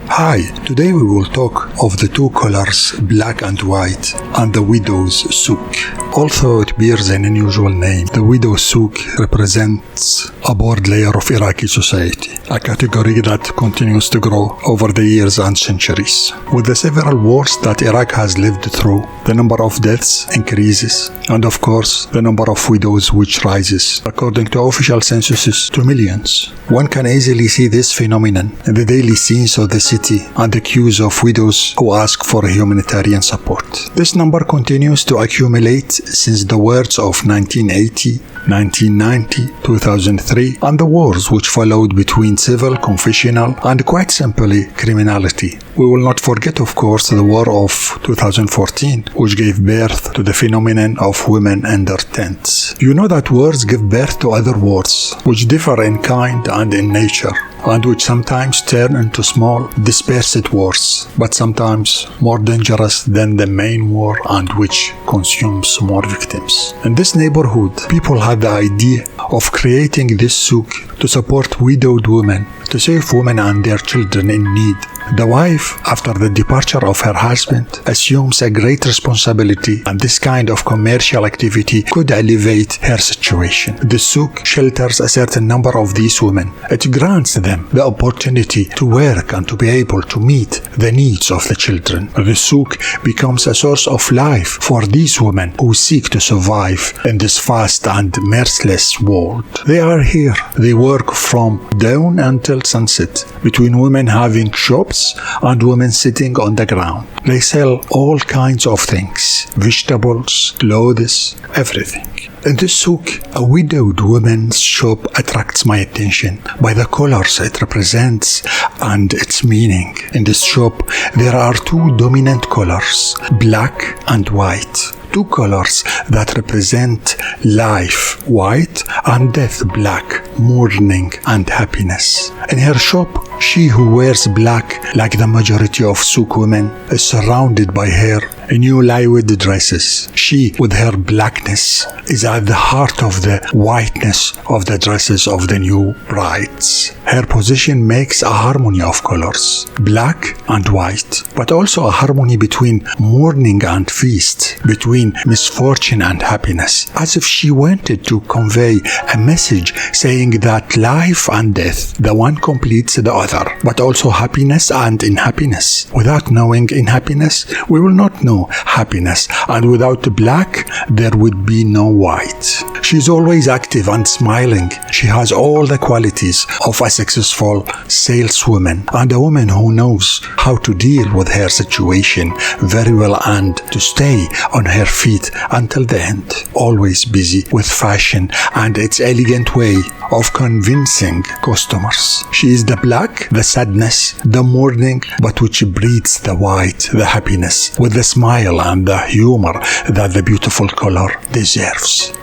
Hi, today we will talk of the two colors, black and white, and the widow's souk. Although it bears an unusual name, the widow's souk represents a board layer of Iraqi society, a category that continues to grow over the years and centuries. With the several wars that Iraq has lived through, the number of deaths increases, and of course, the number of widows which rises, according to official censuses, to millions. One can easily see this phenomenon in the daily scenes of the city and the queues of widows who ask for humanitarian support. This number continues to accumulate since the wars of 1980, 1990, 2003, and the wars which followed between civil, confessional, and quite simply criminality. We will not forget, of course, the war of 2014, which gave birth to the phenomenon of women under tents. You know that wars give birth to other wars, which differ in kind and in nature, and which sometimes turn into small, dispersed wars, but sometimes more dangerous than the main war and which consumes more victims. In this neighborhood, people had the idea of creating this souk to support widowed women, to save women and their children in need. The wife, after the departure of her husband, assumes a great responsibility, and this kind of commercial activity could elevate her situation. The souk shelters a certain number of these women. It grants them the opportunity to work and to be able to meet the needs of the children. The souk becomes a source of life for these women who seek to survive in this fast and merciless world. They are here. They work from dawn until sunset, between women having shops and women sitting on the ground. They sell all kinds of things, vegetables, clothes, everything. In this souk, a widowed woman's shop attracts my attention by the colors it represents and its meaning. In this shop, there are two dominant colors, black and white. Two colors that represent life, white, and death, black, mourning and happiness. In her shop, she who wears black, like the majority of souk women, is surrounded by her newlywed dresses. She, with her blackness, is at the heart of the whiteness of the dresses of the new brides. Her position makes a harmony of colors, black and white, but also a harmony between mourning and feast, between misfortune and happiness, as if she wanted to convey a message saying that life and death, the one completes the other, but also happiness and unhappiness. Without knowing unhappiness, we will not know happiness, and without black, there would be no white. She is always active and smiling. She has all the qualities of a successful saleswoman and a woman who knows how to deal with her situation very well and to stay on her feet until the end. Always busy with fashion and its elegant way of convincing customers. She is the black, the sadness, the mourning, but which breeds the white, the happiness, with the smile and the humor that the beautiful color deserves.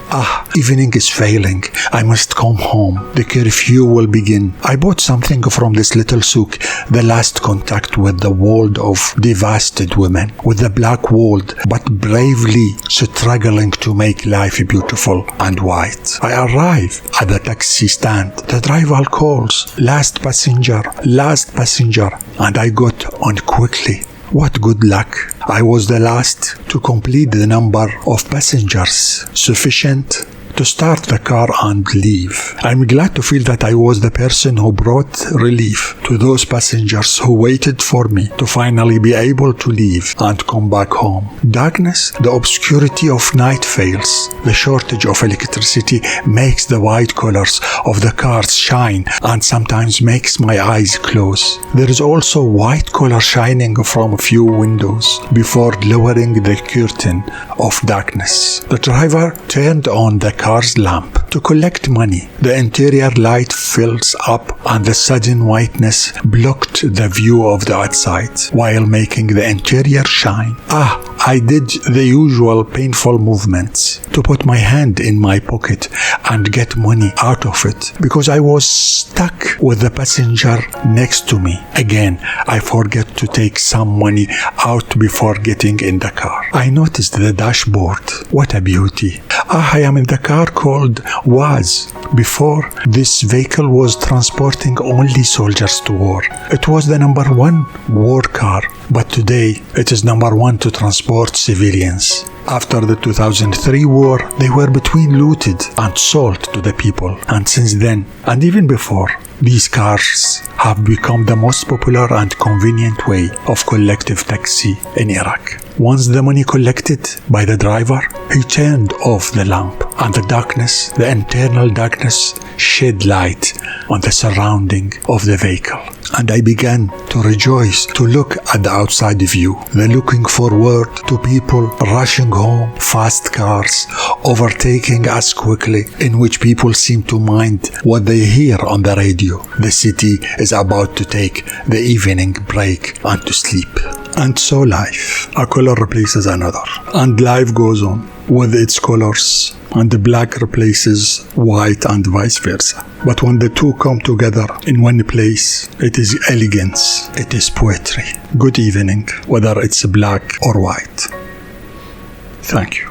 Evening is failing. I must come home. The curfew will begin. I bought something from this little souk, the last contact with the world of devastated women, with the black world, but bravely struggling to make life beautiful and white. I arrive at the taxi stand. The driver calls, last passenger, and I got on quickly. What good luck. I was the last to complete the number of passengers sufficient to start the car and leave. I'm glad to feel that I was the person who brought relief to those passengers who waited for me to finally be able to leave and come back home. Darkness, the obscurity of night fails. The shortage of electricity makes the white colors of the cars shine and sometimes makes my eyes close. There is also white color shining from a few windows before lowering the curtain of darkness. The driver turned on the car's lamp to collect money. The interior light fills up and the sudden whiteness blocked the view of the outside while making the interior shine. I did the usual painful movements to put my hand in my pocket and get money out of it because I was stuck with the passenger next to me. Again, I forget to take some money out before getting in the car. I noticed the dashboard. What a beauty. I am in the car called Was, Before, this vehicle was transporting only soldiers to war. It was the number one war car, but today it is number one to transport civilians. After the 2003 war, they were between looted and sold to the people. And since then, and even before, these cars have become the most popular and convenient way of collective taxi in Iraq. Once the money collected by the driver, he turned off the lamp, and the internal darkness, shed light on the surrounding of the vehicle. And I began to rejoice to look at the outside view, the looking forward to people rushing home, fast cars overtaking us quickly, in which people seem to mind what they hear on the radio. The city is about to take the evening break and to sleep. And so life, a color replaces another, and life goes on with its colors, and the black replaces white and vice versa. But when the two come together in one place, it is elegance, it is poetry. Good evening, whether it's black or white. Thank you.